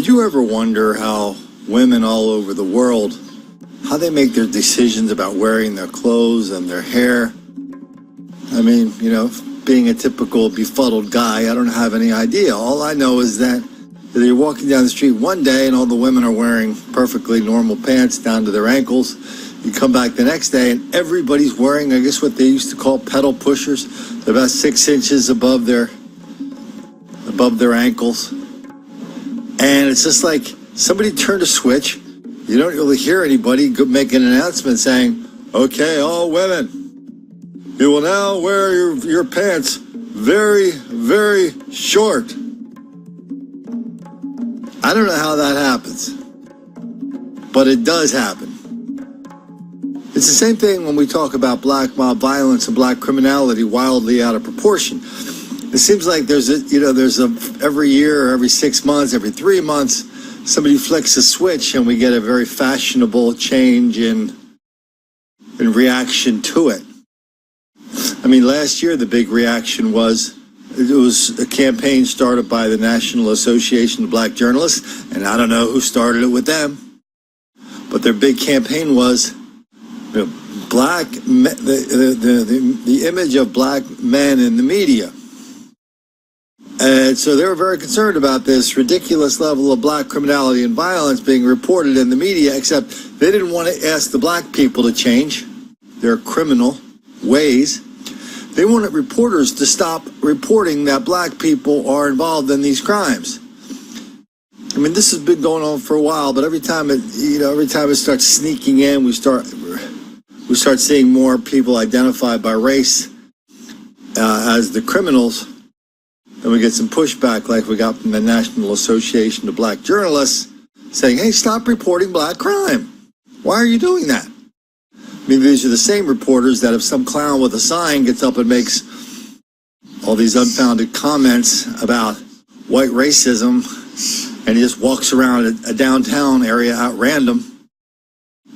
Did you ever wonder how women all over the world, how they make their decisions about wearing their clothes and their hair? I mean, being a typical befuddled guy, I don't have any idea. All I know is that you're walking down the street one day and all the women are wearing perfectly normal pants down to their ankles. You come back the next day and everybody's wearing, I guess, what they used to call pedal pushers. They're about 6 inches above their ankles. And it's just like somebody turned a switch. You don't really hear anybody make an announcement saying, okay, all women, you will now wear your pants very, very short. I don't know how that happens, but it does happen. It's the same thing when we talk about black mob violence and black criminality wildly out of proportion. It seems like there's every year, every 6 months, every 3 months, somebody flicks a switch and we get a very fashionable change in reaction to it. I mean, last year the big reaction was a campaign started by the National Association of Black Journalists, and I don't know who started it with them, but their big campaign was the image of black men in the media. And so they were very concerned about this ridiculous level of black criminality and violence being reported in the media, except they didn't want to ask the black people to change their criminal ways. They wanted reporters to stop reporting that black people are involved in these crimes. I mean, this has been going on for a while, but every time it starts sneaking in, we start seeing more people identified by race as the criminals. And we get some pushback like we got from the National Association of Black Journalists saying, hey, stop reporting black crime. Why are you doing that? I mean, these are the same reporters that if some clown with a sign gets up and makes all these unfounded comments about white racism and he just walks around a downtown area at random,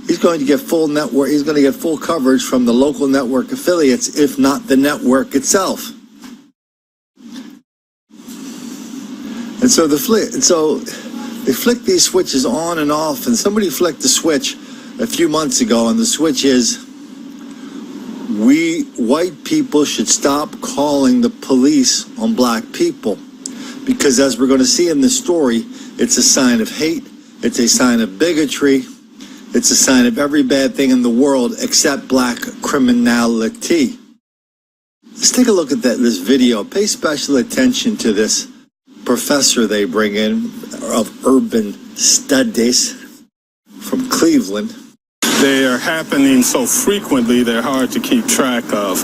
he's going to get full network. He's going to get full coverage from the local network affiliates, if not the network itself. And so they flick these switches on and off, and somebody flicked the switch a few months ago, and the switch is, we white people should stop calling the police on black people, because as we're going to see in this story, it's a sign of hate, it's a sign of bigotry, it's a sign of every bad thing in the world except black criminality. Let's take a look at this video. Pay special attention to this professor they bring in of urban studies from Cleveland. They are happening so frequently, they're hard to keep track of.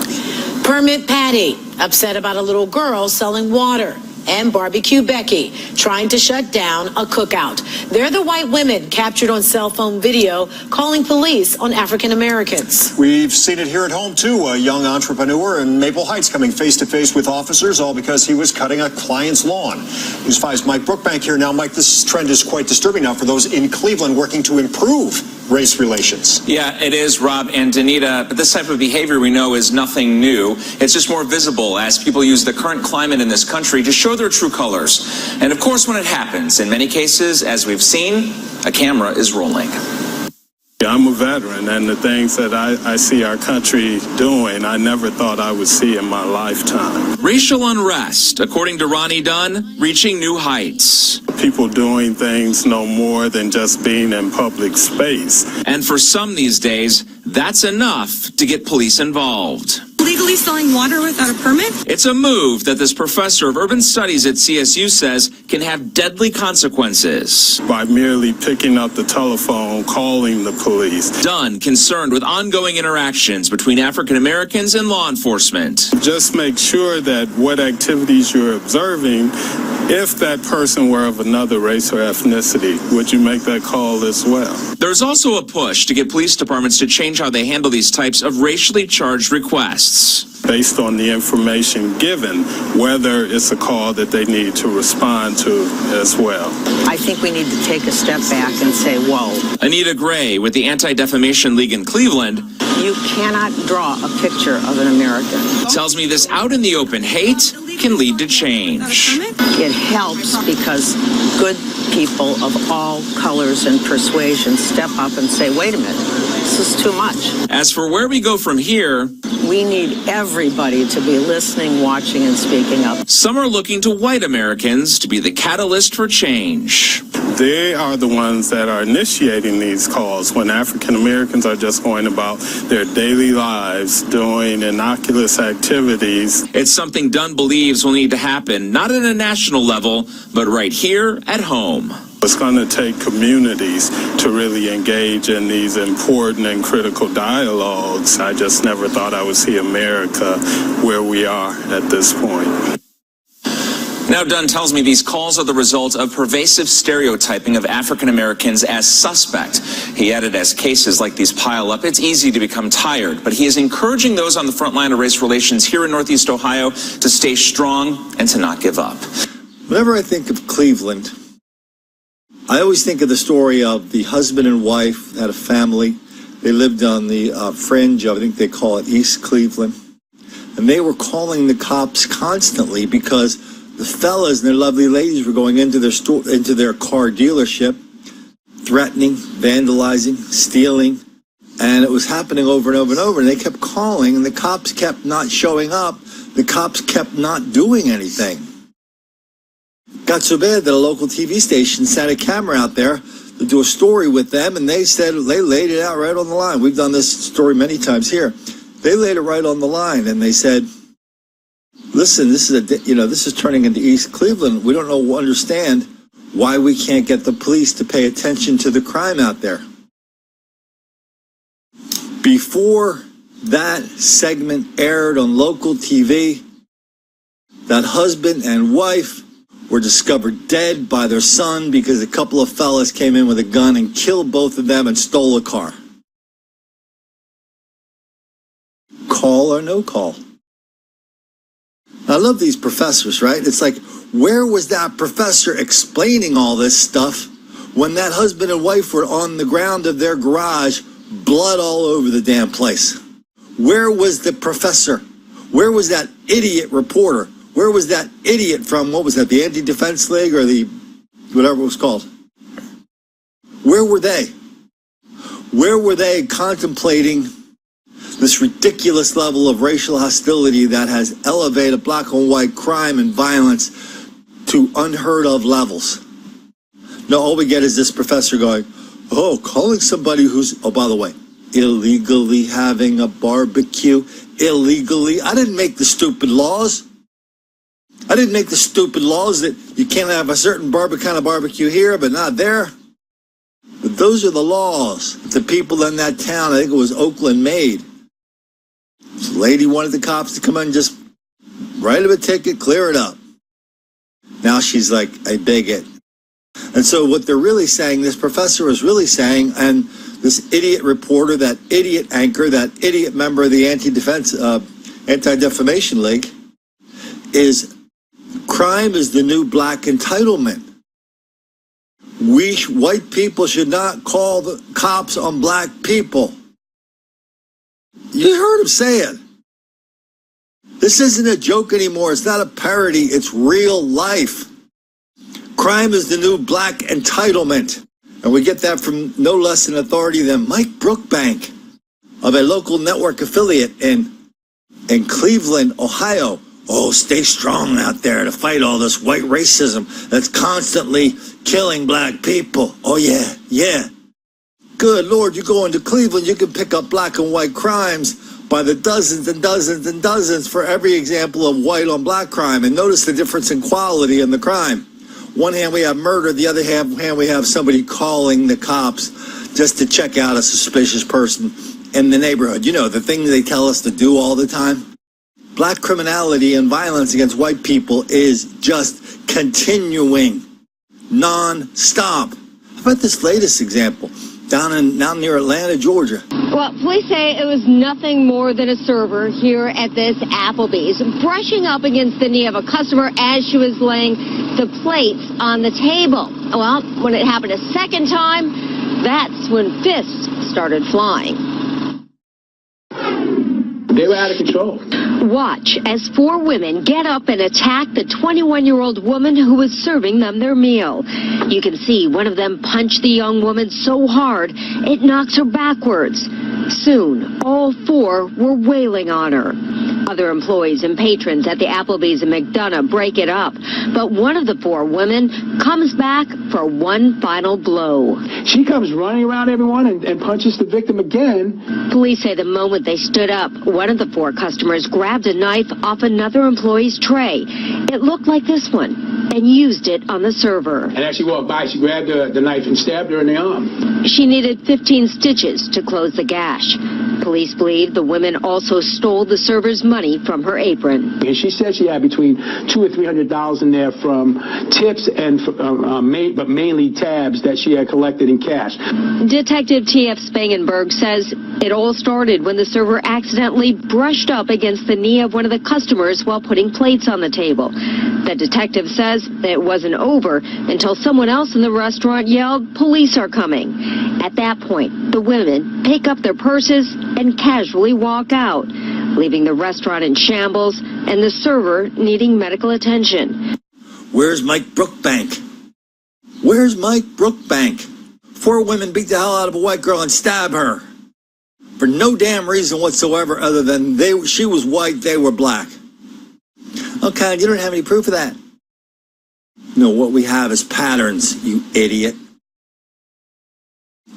Permit Patty, upset about a little girl selling water. And Barbecue Becky, trying to shut down a cookout. They're the white women captured on cell phone video calling police on African Americans. We've seen it here at home, too. A young entrepreneur in Maple Heights coming face-to-face with officers, all because he was cutting a client's lawn. News 5's Mike Brookbank here now. Mike, this trend is quite disturbing now for those in Cleveland working to improve race relations. Yeah, it is, Rob and Danita, but this type of behavior we know is nothing new. It's just more visible as people use the current climate in this country to show their true colors. And of course, when it happens, in many cases, as we've seen, a camera is rolling. I'm a veteran, and the things that I see our country doing, I never thought I would see in my lifetime. Racial unrest, according to Ronnie Dunn, reaching new heights. People doing things no more than just being in public space. And for some these days, that's enough to get police involved. Legally selling water without a permit? It's a move that this professor of urban studies at CSU says can have deadly consequences. By merely picking up the telephone, calling the police. Dunn concerned with ongoing interactions between African Americans and law enforcement. Just make sure that what activities you're observing, if that person were of another race or ethnicity, would you make that call as well? There's also a push to get police departments to change how they handle these types of racially charged requests. Based on the information given, whether it's a call that they need to respond to as well. I think we need to take a step back and say, whoa. Anita Gray with the Anti-Defamation League in Cleveland. You cannot draw a picture of an American. Tells me this out in the open hate can lead to change. It helps because good people of all colors and persuasions step up and say, wait a minute, this is too much. As for where we go from here, We need everybody to be listening, watching, and speaking up. some are looking to white Americans to be the catalyst for change. They are the ones that are initiating these calls when African Americans are just going about their daily lives doing innocuous activities. It's something Dunn believes will need to happen, not at a national level, but right here at home. It's going to take communities to really engage in these important and critical dialogues. I just never thought I would see America where we are at this point. Now, Dunn tells me these calls are the result of pervasive stereotyping of African Americans as suspect. He added, as cases like these pile up, it's easy to become tired, but he is encouraging those on the front line of race relations here in Northeast Ohio to stay strong and to not give up. Whenever I think of Cleveland, I always think of the story of the husband and wife had a family. They lived on the fringe of, I think they call it East Cleveland. And they were calling the cops constantly because the fellas and their lovely ladies were going into their car dealership, threatening, vandalizing, stealing. And it was happening over and over and over. And they kept calling, and the cops kept not showing up. The cops kept not doing anything. Got so bad that a local TV station sent a camera out there to do a story with them, and they said they laid it out right on the line. We've done this story many times here. They laid it right on the line, and they said, "Listen, this is turning into East Cleveland. We don't understand why we can't get the police to pay attention to the crime out there." Before that segment aired on local TV, that husband and wife were discovered dead by their son because a couple of fellas came in with a gun and killed both of them and stole a car. Call or no call? I love these professors, right? It's like, where was that professor explaining all this stuff when that husband and wife were on the ground of their garage, blood all over the damn place? Where was the professor? Where was that idiot reporter? Where was that idiot from, what was that, the Anti-Defense League or the, whatever it was called? Where were they? Where were they contemplating this ridiculous level of racial hostility that has elevated black and white crime and violence to unheard of levels? No, all we get is this professor going, oh, calling somebody who's, oh, by the way, illegally having a barbecue, illegally. I didn't make the stupid laws. I didn't make the stupid laws that you can't have a certain kind of barbecue here, but not there. But those are the laws that the people in that town, I think it was Oakland, made. This lady wanted the cops to come in and just write him a ticket, clear it up. Now she's like a bigot. And so what they're really saying, this professor is really saying, and this idiot reporter, that idiot anchor, that idiot member of the Anti-Defamation League, is crime is the new black entitlement. We white people should not call the cops on black people. You heard him say it. This isn't a joke anymore. It's not a parody. It's real life. Crime is the new black entitlement. And we get that from no less an authority than Mike Brookbank of a local network affiliate in Cleveland, Ohio. Oh, stay strong out there to fight all this white racism that's constantly killing black people. Oh, yeah, yeah. Good Lord, you go into Cleveland, you can pick up black and white crimes by the dozens and dozens and dozens for every example of white on black crime. And notice the difference in quality in the crime. One hand we have murder, the other hand we have somebody calling the cops just to check out a suspicious person in the neighborhood. You know, the thing they tell us to do all the time. Black criminality and violence against white people is just continuing non-stop. How about this latest example down near Atlanta, Georgia? Well, police say it was nothing more than a server here at this Applebee's brushing up against the knee of a customer as she was laying the plates on the table. Well, when it happened a second time, that's when fists started flying. They were out of control. Watch as 4 women get up and attack the 21-year-old woman who was serving them their meal. You can see one of them punch the young woman so hard it knocks her backwards. Soon, all 4 were wailing on her. Other employees and patrons at the Applebee's in McDonough break it up, but one of the 4 women comes back for one final blow. She comes running around everyone and punches the victim again. Police say the moment they stood up, one of the 4 customers grabbed a knife off another employee's tray. It looked like this one, and used it on the server. And as she walked by, she grabbed the knife and stabbed her in the arm. She needed 15 stitches to close the gash. Police believe the women also stole the server's money from her apron. And she said she had between $200 or $300 in there from tips and but mainly tabs that she had collected in cash. Detective T.F. Spangenberg says it all started when the server accidentally brushed up against the knee of one of the customers while putting plates on the table. The detective says it wasn't over until someone else in the restaurant yelled, "Police are coming." At that point, the women pick up their purses and casually walk out, leaving the restaurant in shambles and the server needing medical attention. Where's Mike Brookbank? Where's Mike Brookbank? 4 women beat the hell out of a white girl and stab her for no damn reason whatsoever other than she was white, they were black. Okay, you don't have any proof of that. No, what we have is patterns, you idiot.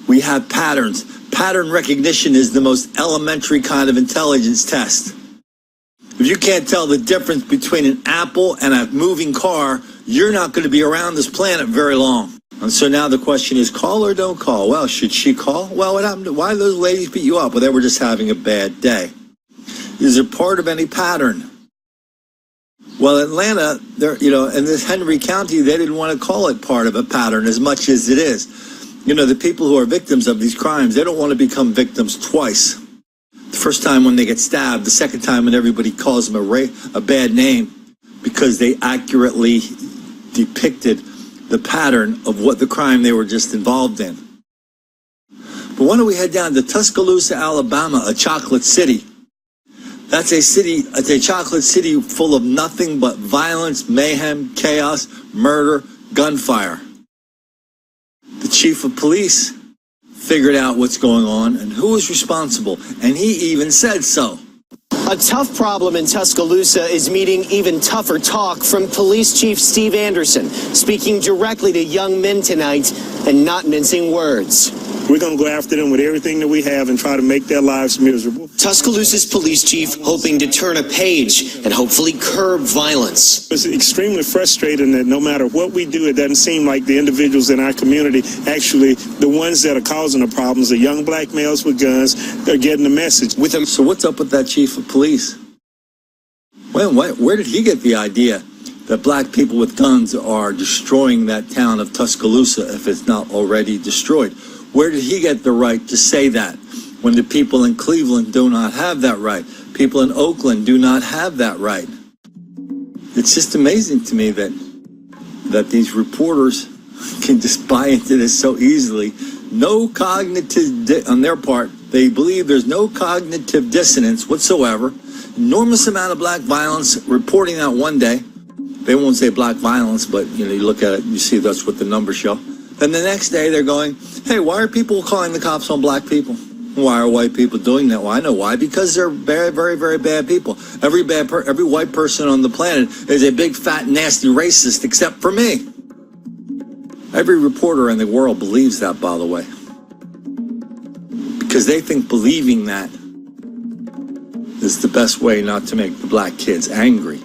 We have patterns. Pattern recognition is the most elementary kind of intelligence test. If you can't tell the difference between an apple and a moving car, you're not going to be around this planet very long. And so now the question is, call or don't call? Well, should she call? Well, what happened? Why did those ladies beat you up? Well, they were just having a bad day. Is it part of any pattern? Well, Atlanta, in this Henry County, they didn't want to call it part of a pattern as much as it is. The people who are victims of these crimes, they don't want to become victims twice. The first time when they get stabbed, the second time when everybody calls them a bad name because they accurately depicted the pattern of what the crime they were just involved in. But why don't we head down to Tuscaloosa, Alabama, a chocolate city? That's it's a chocolate city full of nothing but violence, mayhem, chaos, murder, gunfire. The chief of police figured out what's going on and who was responsible, and he even said so. A tough problem in Tuscaloosa is meeting even tougher talk from Police Chief Steve Anderson, speaking directly to young men tonight and not mincing words. We're going to go after them with everything that we have and try to make their lives miserable. Tuscaloosa's police chief hoping to turn a page and hopefully curb violence. It's extremely frustrating that no matter what we do, it doesn't seem like the individuals in our community, actually the ones that are causing the problems, the young black males with guns, they're getting the message. So what's up with that chief of police? Where did he get the idea that black people with guns are destroying that town of Tuscaloosa if it's not already destroyed? Where did he get the right to say that when the people in Cleveland do not have that right? People in Oakland do not have that right. It's just amazing to me that these reporters can just buy into this so easily. No cognitive, on their part, they believe there's no cognitive dissonance whatsoever. Enormous amount of black violence reporting out one day. They won't say black violence, but you look at it, you see that's what the numbers show. Then the next day they're going, hey, why are people calling the cops on black people? Why are white people doing that? Well, I know why. Because they're very, very, very bad people. Every white person on the planet is a big, fat, nasty racist except for me. Every reporter in the world believes that, by the way. Because they think believing that is the best way not to make the black kids angry.